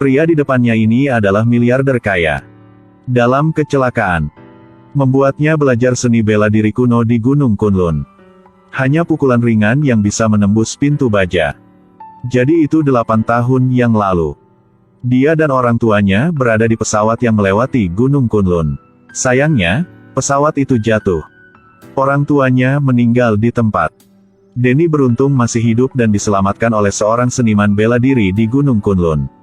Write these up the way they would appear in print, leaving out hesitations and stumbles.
Pria di depannya ini adalah miliarder kaya. Dalam kecelakaan, membuatnya belajar seni bela diri kuno di Gunung Kunlun. Hanya pukulan ringan yang bisa menembus pintu baja. Jadi itu 8 tahun yang lalu. Dia dan orang tuanya berada di pesawat yang melewati Gunung Kunlun. Sayangnya, pesawat itu jatuh. Orang tuanya meninggal di tempat. Denny beruntung masih hidup dan diselamatkan oleh seorang seniman bela diri di Gunung Kunlun.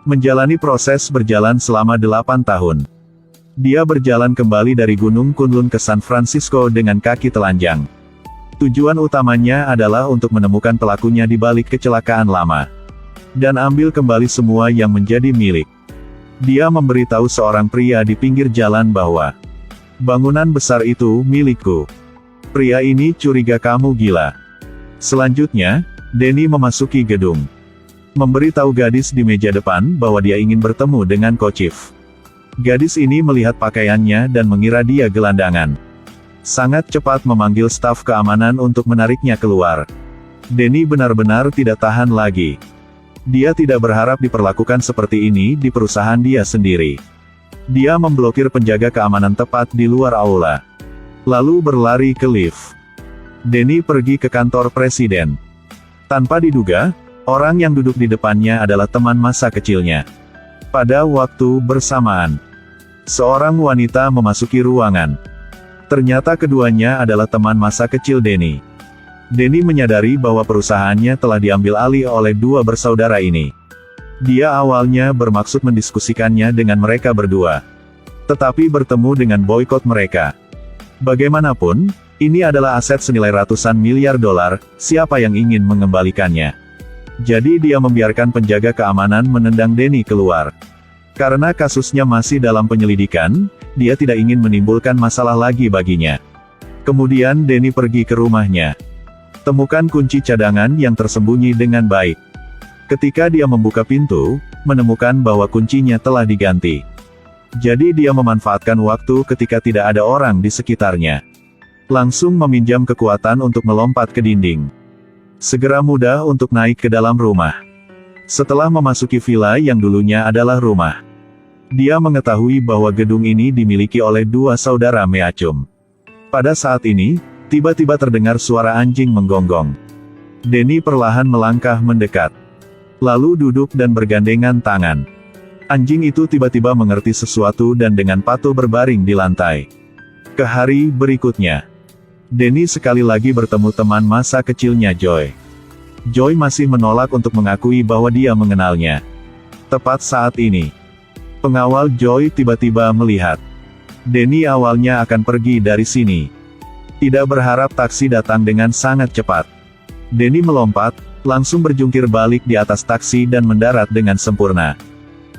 Menjalani proses berjalan selama 8 tahun. Dia berjalan kembali dari Gunung Kunlun ke San Francisco dengan kaki telanjang. Tujuan utamanya adalah untuk menemukan pelakunya di balik kecelakaan lama. Dan ambil kembali semua yang menjadi milik. Dia memberitahu seorang pria di pinggir jalan bahwa bangunan besar itu milikku. Pria ini curiga kamu gila. Selanjutnya, Denny memasuki gedung. Memberitahu gadis di meja depan bahwa dia ingin bertemu dengan Kochief. Gadis ini melihat pakaiannya dan mengira dia gelandangan. Sangat cepat memanggil staf keamanan untuk menariknya keluar. Denny benar-benar tidak tahan lagi. Dia tidak berharap diperlakukan seperti ini di perusahaan dia sendiri. Dia memblokir penjaga keamanan tepat di luar aula. Lalu berlari ke lift. Denny pergi ke kantor presiden. Tanpa diduga, orang yang duduk di depannya adalah teman masa kecilnya. Pada waktu bersamaan, seorang wanita memasuki ruangan. Ternyata keduanya adalah teman masa kecil Denny. Denny menyadari bahwa perusahaannya telah diambil alih oleh dua bersaudara ini. Dia awalnya bermaksud mendiskusikannya dengan mereka berdua. Tetapi bertemu dengan boykot mereka. Bagaimanapun, ini adalah aset senilai ratusan miliar dolar, siapa yang ingin mengembalikannya? Jadi dia membiarkan penjaga keamanan menendang Denny keluar. Karena kasusnya masih dalam penyelidikan, dia tidak ingin menimbulkan masalah lagi baginya. Kemudian Denny pergi ke rumahnya. Temukan kunci cadangan yang tersembunyi dengan baik. Ketika dia membuka pintu, menemukan bahwa kuncinya telah diganti. Jadi dia memanfaatkan waktu ketika tidak ada orang di sekitarnya. Langsung meminjam kekuatan untuk melompat ke dinding. Segera mudah untuk naik ke dalam rumah. Setelah memasuki villa yang dulunya adalah rumah, dia mengetahui bahwa gedung ini dimiliki oleh dua saudara Meachum. Pada saat ini, tiba-tiba terdengar suara anjing menggonggong. Denny perlahan melangkah mendekat. Lalu duduk dan bergandengan tangan. Anjing itu tiba-tiba mengerti sesuatu dan dengan patuh berbaring di lantai. Ke hari berikutnya, Denny sekali lagi bertemu teman masa kecilnya Joy. Joy masih menolak untuk mengakui bahwa dia mengenalnya. Tepat saat ini, pengawal Joy tiba-tiba melihat Denny awalnya akan pergi dari sini. Tidak berharap taksi datang dengan sangat cepat. Denny melompat, langsung berjungkir balik di atas taksi dan mendarat dengan sempurna.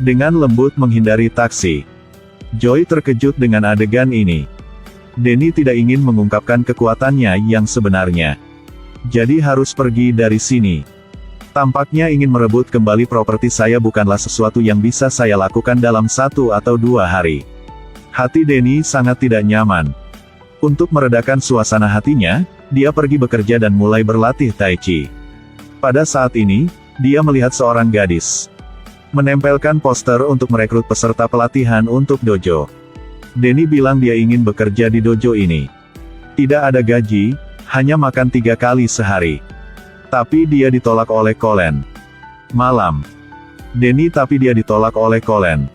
Dengan lembut menghindari taksi. Joy terkejut dengan adegan ini. Denny tidak ingin mengungkapkan kekuatannya yang sebenarnya. Jadi harus pergi dari sini. Tampaknya ingin merebut kembali properti saya bukanlah sesuatu yang bisa saya lakukan dalam 1 atau 2 hari. Hati Denny sangat tidak nyaman. Untuk meredakan suasana hatinya, dia pergi bekerja dan mulai berlatih Tai Chi. Pada saat ini, dia melihat seorang gadis menempelkan poster untuk merekrut peserta pelatihan untuk dojo. Denny bilang dia ingin bekerja di dojo ini. Tidak ada gaji, hanya makan 3 kali sehari. Tapi dia ditolak oleh Colin. Malam. Denny tapi dia ditolak oleh Colin.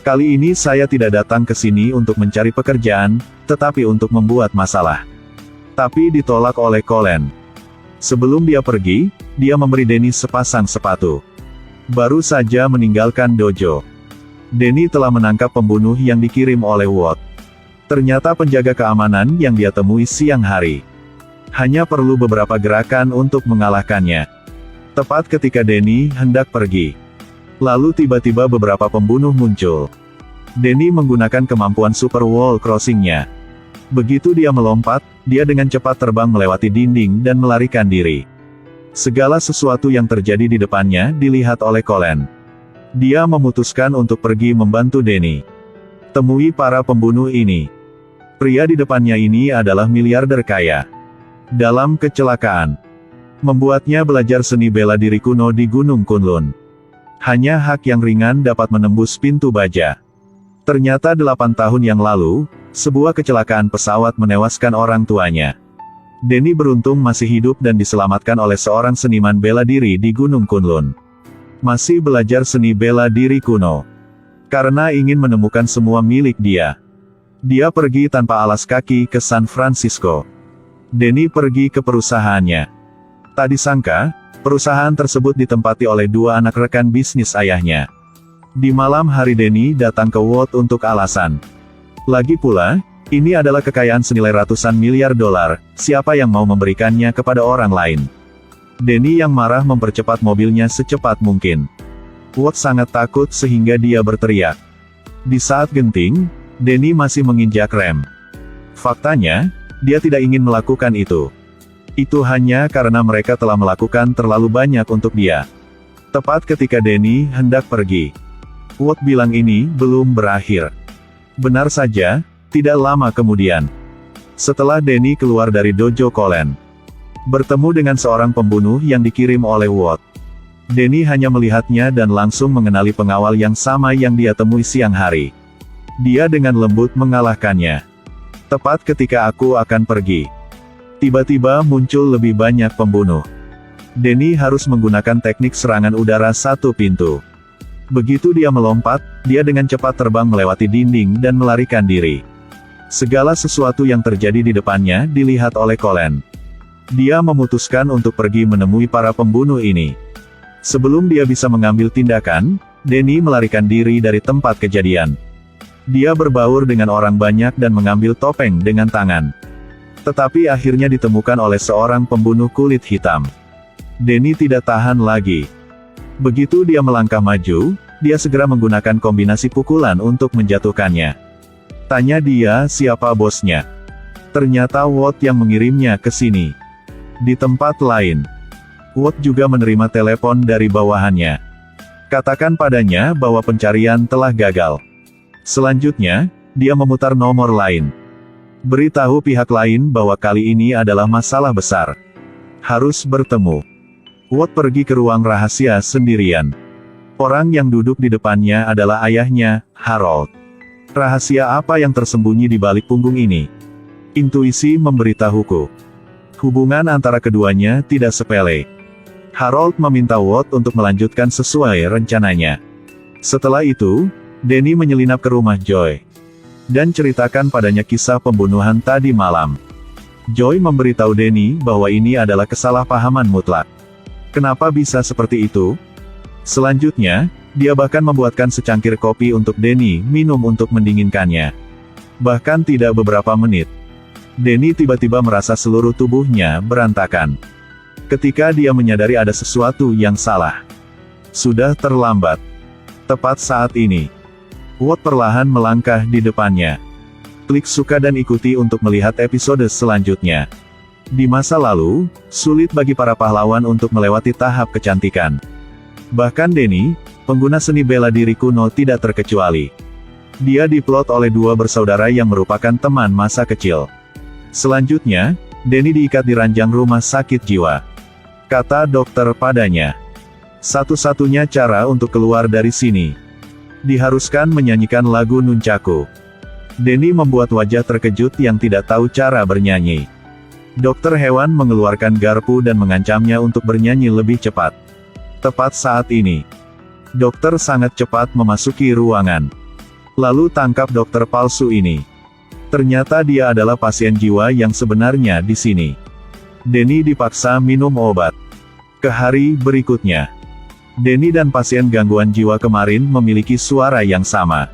Kali ini saya tidak datang ke sini untuk mencari pekerjaan, tetapi untuk membuat masalah. Tapi ditolak oleh Colin. Sebelum dia pergi, dia memberi Denny sepasang sepatu. Baru saja meninggalkan dojo, Denny telah menangkap pembunuh yang dikirim oleh Watt. Ternyata penjaga keamanan yang dia temui siang hari. Hanya perlu beberapa gerakan untuk mengalahkannya. Tepat ketika Denny hendak pergi, lalu tiba-tiba beberapa pembunuh muncul. Denny menggunakan kemampuan Super Wall Crossing-nya. Begitu dia melompat, dia dengan cepat terbang melewati dinding dan melarikan diri. Segala sesuatu yang terjadi di depannya dilihat oleh Colin. Dia memutuskan untuk pergi membantu Denny. Temui para pembunuh ini. Pria di depannya ini adalah miliarder kaya. Dalam kecelakaan, membuatnya belajar seni bela diri kuno di Gunung Kunlun. Hanya hak yang ringan dapat menembus pintu baja. Ternyata 8 tahun yang lalu, sebuah kecelakaan pesawat menewaskan orang tuanya. Denny beruntung masih hidup dan diselamatkan oleh seorang seniman bela diri di Gunung Kunlun. Masih belajar seni bela diri kuno. Karena ingin menemukan semua milik dia. Dia pergi tanpa alas kaki ke San Francisco. Denny pergi ke perusahaannya. Tak disangka, perusahaan tersebut ditempati oleh 2 anak rekan bisnis ayahnya. Di malam hari Denny datang ke Walt untuk alasan. Lagi pula, ini adalah kekayaan senilai ratusan miliar dolar, siapa yang mau memberikannya kepada orang lain? Denny yang marah mempercepat mobilnya secepat mungkin. Walt sangat takut sehingga dia berteriak. Di saat genting, Denny masih menginjak rem. Faktanya, dia tidak ingin melakukan itu. Itu hanya karena mereka telah melakukan terlalu banyak untuk dia. Tepat ketika Denny hendak pergi, Walt bilang ini belum berakhir. Benar saja, tidak lama kemudian. Setelah Denny keluar dari dojo Colin, bertemu dengan seorang pembunuh yang dikirim oleh Walt. Denny hanya melihatnya dan langsung mengenali pengawal yang sama yang dia temui siang hari. Dia dengan lembut mengalahkannya. Tepat ketika aku akan pergi, tiba-tiba muncul lebih banyak pembunuh. Denny harus menggunakan teknik serangan udara satu pintu. Begitu dia melompat, dia dengan cepat terbang melewati dinding dan melarikan diri. Segala sesuatu yang terjadi di depannya dilihat oleh Colin. Dia memutuskan untuk pergi menemui para pembunuh ini. Sebelum dia bisa mengambil tindakan, Denny melarikan diri dari tempat kejadian. Dia berbaur dengan orang banyak dan mengambil topeng dengan tangan. Tetapi akhirnya ditemukan oleh seorang pembunuh kulit hitam. Denny tidak tahan lagi. Begitu dia melangkah maju, dia segera menggunakan kombinasi pukulan untuk menjatuhkannya. Tanya dia siapa bosnya. Ternyata Walt yang mengirimnya ke sini. Di tempat lain, Walt juga menerima telepon dari bawahannya. Katakan padanya bahwa pencarian telah gagal. Selanjutnya, dia memutar nomor lain. Beritahu pihak lain bahwa kali ini adalah masalah besar. Harus bertemu. Walt pergi ke ruang rahasia sendirian. Orang yang duduk di depannya adalah ayahnya, Harold. Rahasia apa yang tersembunyi di balik punggung ini? Intuisi memberitahuku. Hubungan antara keduanya tidak sepele. Harold meminta Walt untuk melanjutkan sesuai rencananya. Setelah itu, Denny menyelinap ke rumah Joy dan ceritakan padanya kisah pembunuhan tadi malam. Joy memberitahu Denny bahwa ini adalah kesalahpahaman mutlak. Kenapa bisa seperti itu? Selanjutnya, dia bahkan membuatkan secangkir kopi untuk Denny minum untuk mendinginkannya. Bahkan tidak beberapa menit, Denny tiba-tiba merasa seluruh tubuhnya berantakan. Ketika dia menyadari ada sesuatu yang salah, sudah terlambat. Tepat saat ini, Walt perlahan melangkah di depannya. Klik suka dan ikuti untuk melihat episode selanjutnya. Di masa lalu, sulit bagi para pahlawan untuk melewati tahap kecantikan. Bahkan Denny, pengguna seni bela diri kuno tidak terkecuali. Dia diplot oleh 2 bersaudara yang merupakan teman masa kecil. Selanjutnya, Denny diikat di ranjang rumah sakit jiwa. Kata dokter padanya, satu-satunya cara untuk keluar dari sini, diharuskan menyanyikan lagu Nunchaku. Denny membuat wajah terkejut yang tidak tahu cara bernyanyi. Dokter hewan mengeluarkan garpu dan mengancamnya untuk bernyanyi lebih cepat. Tepat saat ini, dokter sangat cepat memasuki ruangan. Lalu tangkap dokter palsu ini. Ternyata dia adalah pasien jiwa yang sebenarnya di sini. Denny dipaksa minum obat. Ke hari berikutnya, Denny dan pasien gangguan jiwa kemarin memiliki suara yang sama.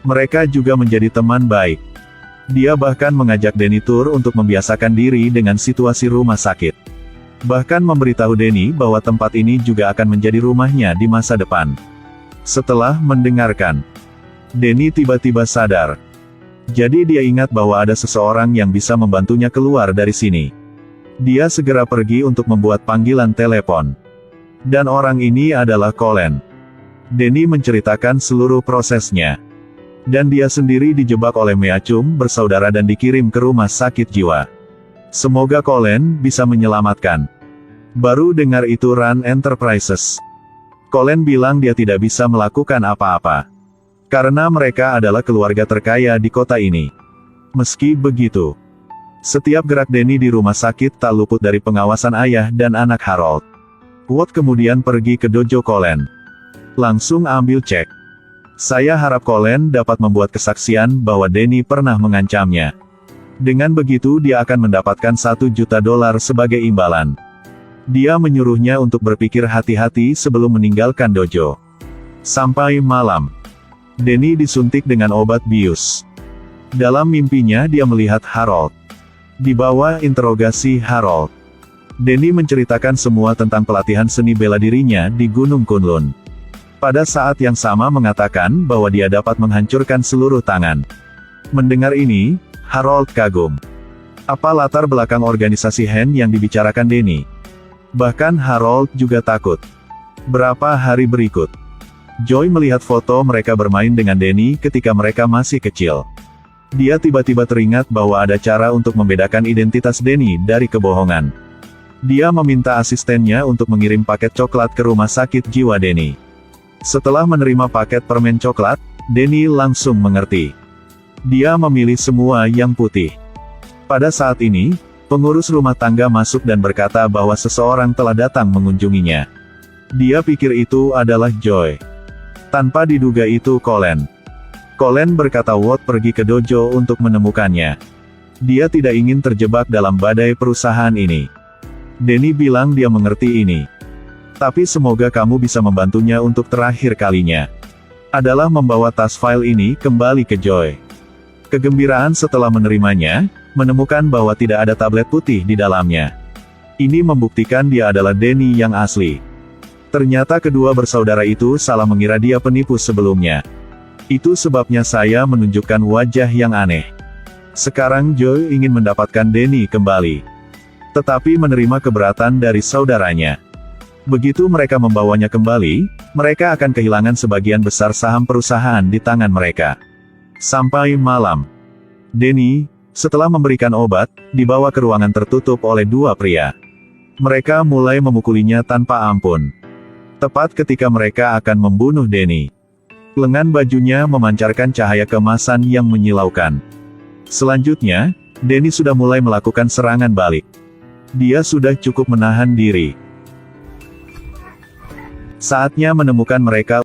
Mereka juga menjadi teman baik. Dia bahkan mengajak Denny tur untuk membiasakan diri dengan situasi rumah sakit. Bahkan memberitahu Denny bahwa tempat ini juga akan menjadi rumahnya di masa depan. Setelah mendengarkan, Denny tiba-tiba sadar. Jadi dia ingat bahwa ada seseorang yang bisa membantunya keluar dari sini. Dia segera pergi untuk membuat panggilan telepon. Dan orang ini adalah Colin. Denny menceritakan seluruh prosesnya. Dan dia sendiri dijebak oleh Meachum bersaudara dan dikirim ke rumah sakit jiwa. Semoga Colin bisa menyelamatkan. Baru dengar itu Run Enterprises. Colin bilang dia tidak bisa melakukan apa-apa. Karena mereka adalah keluarga terkaya di kota ini. Meski begitu, setiap gerak Danny di rumah sakit tak luput dari pengawasan ayah dan anak Harold. Watt kemudian pergi ke dojo Colin. Langsung ambil cek. Saya harap Colin dapat membuat kesaksian bahwa Danny pernah mengancamnya. Dengan begitu dia akan mendapatkan $1 juta sebagai imbalan. Dia menyuruhnya untuk berpikir hati-hati sebelum meninggalkan dojo. Sampai malam, Danny disuntik dengan obat bius. Dalam mimpinya dia melihat Harold. Di bawah interogasi Harold, Danny menceritakan semua tentang pelatihan seni bela dirinya di Gunung Kunlun. Pada saat yang sama mengatakan bahwa dia dapat menghancurkan seluruh tangan. Mendengar ini, Harold kagum. Apa latar belakang organisasi Hen yang dibicarakan Danny? Bahkan Harold juga takut. Berapa hari berikut, Joy melihat foto mereka bermain dengan Danny ketika mereka masih kecil. Dia tiba-tiba teringat bahwa ada cara untuk membedakan identitas Danny dari kebohongan. Dia meminta asistennya untuk mengirim paket coklat ke rumah sakit jiwa Danny. Setelah menerima paket permen coklat, Danny langsung mengerti. Dia memilih semua yang putih. Pada saat ini, pengurus rumah tangga masuk dan berkata bahwa seseorang telah datang mengunjunginya. Dia pikir itu adalah Joy. Tanpa diduga itu Colin. Colin berkata Watt pergi ke dojo untuk menemukannya. Dia tidak ingin terjebak dalam badai perusahaan ini. Danny bilang dia mengerti ini. Tapi semoga kamu bisa membantunya untuk terakhir kalinya. Adalah membawa tas file ini kembali ke Joy. Kegembiraan setelah menerimanya, menemukan bahwa tidak ada tablet putih di dalamnya. Ini membuktikan dia adalah Danny yang asli. Ternyata kedua bersaudara itu salah mengira dia penipu sebelumnya. Itu sebabnya saya menunjukkan wajah yang aneh. Sekarang Joy ingin mendapatkan Danny kembali. Tetapi menerima keberatan dari saudaranya. Begitu mereka membawanya kembali, mereka akan kehilangan sebagian besar saham perusahaan di tangan mereka. Sampai malam, Danny, setelah memberikan obat, dibawa ke ruangan tertutup oleh dua pria. Mereka mulai memukulinya tanpa ampun. Tepat ketika mereka akan membunuh Danny. Lengan bajunya memancarkan cahaya keemasan yang menyilaukan. Selanjutnya, Danny sudah mulai melakukan serangan balik. Dia sudah cukup menahan diri. Saatnya menemukan mereka